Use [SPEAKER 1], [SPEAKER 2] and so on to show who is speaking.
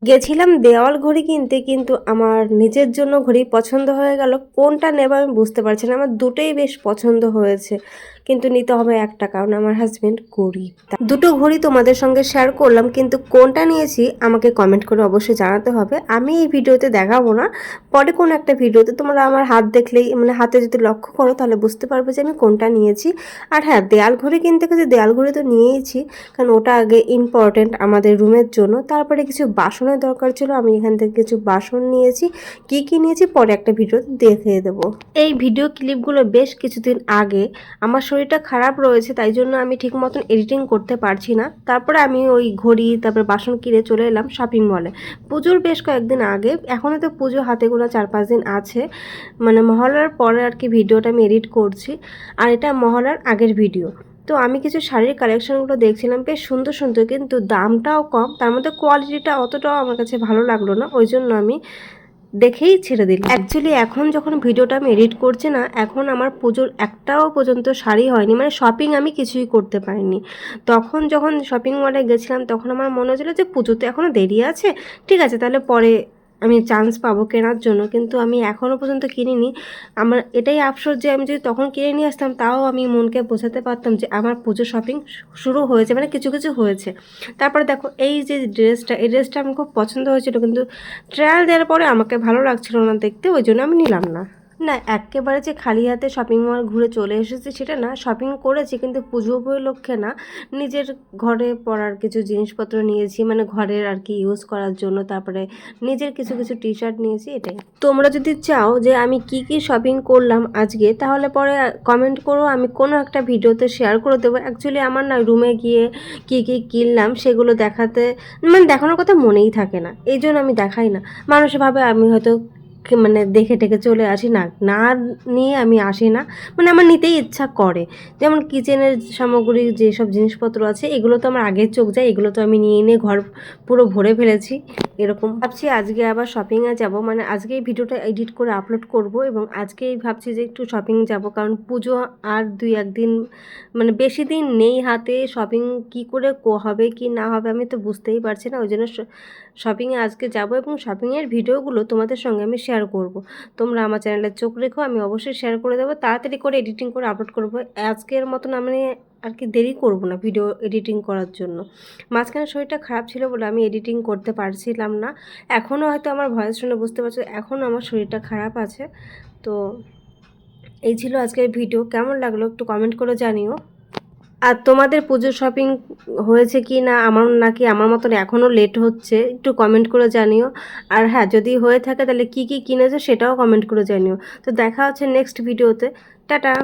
[SPEAKER 1] গেছিলাম দেওয়াল ঘড়ি কিনতে, কিন্তু আমার নিজের জন্য ঘড়ি পছন্দ হয়ে গেল। কোনটা নেব আমি বুঝতে পারছি না। আমার দুটোই বেশ পছন্দ হয়েছে, কিন্তু নিতে হবে একটা, কারণ আমার হাজবেন্ড গরিব। দুটো ঘড়ি তোমাদের সঙ্গে শেয়ার করলাম, কিন্তু কোনটা নিয়েছি আমাকে কমেন্ট করে অবশ্যই জানাতে হবে। আমি এই ভিডিওতে দেখাবো না, পরে কোনো একটা ভিডিওতে তোমরা আমার হাত দেখলেই, মানে হাতে যদি লক্ষ্য করো তাহলে বুঝতে পারবে যে আমি কোনটা নিয়েছি। আর হ্যাঁ, দেয়াল ঘড়ি কিনতে গেছে, দেয়াল ঘড়ি তো নিয়েইছি, কারণ ওটা আগে ইম্পর্টেন্ট আমাদের রুমের জন্য। তারপরে কিছু বাসনের দরকার ছিল, আমি এখান থেকে কিছু বাসন নিয়েছি। কি কি নিয়েছি পরে একটা ভিডিওতে দেখিয়ে দেবো। এই ভিডিও ক্লিপগুলো বেশ কিছুদিন আগে, আমার শরীরটা খারাপ রয়েছে তাই জন্য আমি ঠিক মতন এডিটিং করতে পারছি না। তারপরে আমি ওই ঘড়ি তারপরে বাসন কিনে চলে এলাম শপিং মলে। পুজোর বেশ কয়েকদিন আগে, এখনও তো পুজো হাতে গোনা 4-5 দিন আছে, মানে মহলার পরে আর কি ভিডিওটা আমি এডিট করছি। আর এটা মহলার আগের ভিডিও। তো আমি কিছু শাড়ির কালেকশনগুলো দেখছিলাম, বেশ সুন্দর সুন্দর, কিন্তু দামটাও কম, তার মধ্যে কোয়ালিটিটা অতটাও আমার কাছে ভালো লাগলো না, ওই জন্য আমি দেখেই ছেড়ে দিলাম। অ্যাকচুয়ালি এখন যখন ভিডিওটা আমি এডিট করছি না, এখন আমার পুজোর একটাও পর্যন্ত শাড়ি হয়নি, মানে শপিং আমি কিছুই করতে পারিনি। তখন যখন শপিং মলে গেছিলাম তখন আমার মনে হচ্ছিলো যে পুজোতে এখনও দেরি আছে, ঠিক আছে তাহলে পরে আমি চান্স পাবো কেনার জন্য, কিন্তু আমি এখনও পর্যন্ত কিনিনি। আমার এটাই আফসোস যে আমি যদি তখন কিনে নিয়ে আসতাম, তাও আমি মনকে বোঝাতে পারতাম যে আমার পুজো শপিং শুরু হয়েছে, মানে কিছু কিছু হয়েছে। তারপরে দেখো এই যে ড্রেসটা, এই ড্রেসটা আমার খুব পছন্দ হয়েছিল, কিন্তু ট্রায়াল দেওয়ার পরে আমাকে ভালো লাগছিল না দেখতে, ওই জন্য আমি নিলাম না। না, একেবারে যে খালি হাতে শপিং মল ঘুরে চলে এসেছি সেটা না, শপিং করেছি কিন্তু পুজো উপলক্ষে না, নিজের ঘরে পরার কিছু জিনিসপত্র নিয়েছি, মানে ঘরের আর কি ইউজ করার জন্য। তারপরে নিজের কিছু কিছু টি শার্ট নিয়েছি, এটাই। তোমরা যদি চাও যে আমি কি কি শপিং করলাম আজকে, তাহলে পরে কমেন্ট করো, আমি কোনো একটা ভিডিওতে শেয়ার করে দেবো। অ্যাকচুয়ালি আমার না রুমে গিয়ে কি কি কিনলাম সেগুলো দেখাতে, মানে দেখানোর কথা মনেই থাকে না, এই জন্য আমি দেখাই না। মানুষ ভাবে আমি হয়তো মানে দেখে টেকে চলে আসি, না না নিয়ে আমি আসি না, মানে আমার নিতেই ইচ্ছা করে। যেমন কিচেনের সামগ্রী যেসব জিনিসপত্র আছে, এগুলো তো আমার আগের চোখ যায়, এগুলো তো আমি নিয়ে নিয়ে ঘর পুরো ভরে ফেলেছি। এরকম ভাবছি আজকে আবার শপিংয়ে যাব, মানে আজকেই ভিডিওটা এডিট করে আপলোড করব, এবং আজকেই ভাবছি যে একটু শপিং যাব, কারণ পুজো আর 2-1 দিন, মানে বেশি দিন নেই হাতে। শপিং কি করে হবে কি না হবে আমি তো বুঝতেই পারছি না, ওই জন্য শপিংয়ে আজকে যাব, এবং শপিংয়ের ভিডিওগুলো তোমাদের সঙ্গে আমি শেয়ার করব। তোমরা আমার চ্যানেলে চোখ রেখো, আমি অবশ্যই শেয়ার করে দেবো, তাড়াতাড়ি করে এডিটিং করে আপলোড করব। আজকের মতন আমি আর কি দেরি করব না ভিডিও এডিটিং করার জন্য। মাঝখানে শরীরটা খারাপ ছিল বলে আমি এডিটিং করতে পারছিলাম না। এখনও হয়তো আমার ভয়েস শুনে বুঝতে পারছো, এখনও আমার শরীরটা খারাপ আছে। তো এই ছিল আজকের ভিডিও, কেমন লাগলো একটু কমেন্ট করে জানিও। আর তোমাদের পুজোর শপিং হয়েছে কি না, আমার নাকি আমার মতন এখনও লেট হচ্ছে, একটু কমেন্ট করে জানিও। আর হ্যাঁ, যদি হয়ে থাকে তাহলে কি কি কিনেছো সেটাও কমেন্ট করে জানিও। তো দেখা হচ্ছে নেক্সট ভিডিওতে। টাটা।